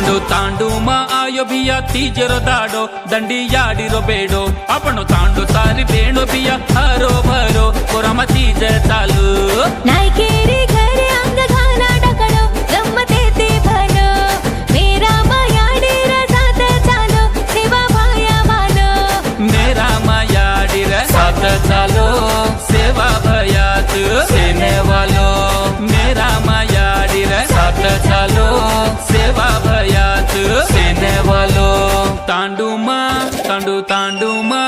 तांडू तांडू मा आयो भिया तीजरो दाडो दंडी याडिरो बेडो आपण तांडू सारी बेणो भिया हरो भरो कोरामा तीज चालू नायकेरी घरे अंग घाला डकडो गम्मते ते भलो मेरा मायाडीर साथ चालो सेवा भाया मालो मेरा मायाडीर साथ चालो सेवा भयात सेने वालो मेरा मायाडीर साथ चालो सेवा भयात सेने वालो तांडूमा तांडू तांडूमा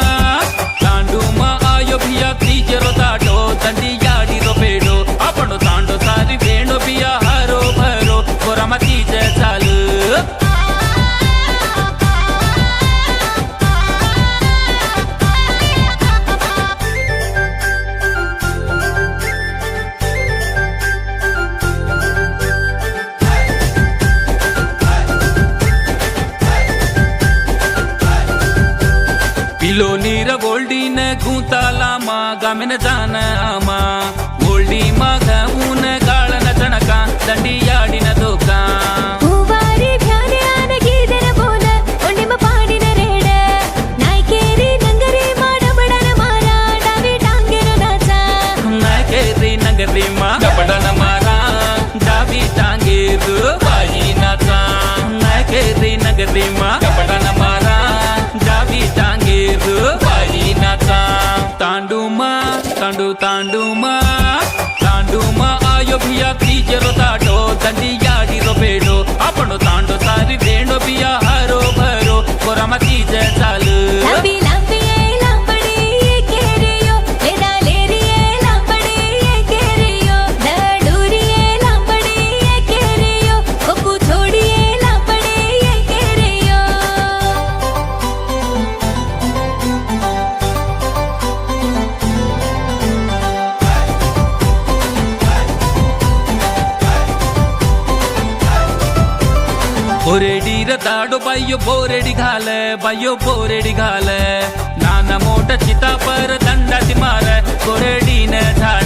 तांडूमा आयो भिया तीजरो दाडो दंडी याडिरो बेडो आपण तांडो सारी बेणो भिया हरो भरो कोरामा तीज चालू पिलो नीर गोल्डीन गुंताला मा गामिन जान आमा गोल्डी मा गाऊन गाळन चणका दंडी याडिन दोका हूवारी भ्याने आन गीदन बोल ओंडिम पाडिन रेड नायकेरी नंगरी माडबडन मारा डावी टांगेर नाचा नायकेरी नगरी मा डबडन मारा डावी टांगेर बाई नाचा नायकेरी नगरी मा डबडन मारा डावी टांगेर बाई नाचा तांडूमा तांडू तांडूमा तांडूमा आयो भिया तीजरो दाडो दंडी याडिरो बेडो आपण तांडो सारी बेणो भिया हरो भरो कोरामा तीज चालू लांबी लांबी ए लांबडी ए केरियो लेदा लेरी ए लांबडी ए केरियो दडूरी ए लांबडी ए केरियो कोकू छोडी ए लांबडी ए केरियो बोरेडीर दाडो बायो बोरेडी घाल बायो बोरेडी घाल नाना मोठ चिता पर दंडाची मार बोरेडीन झाड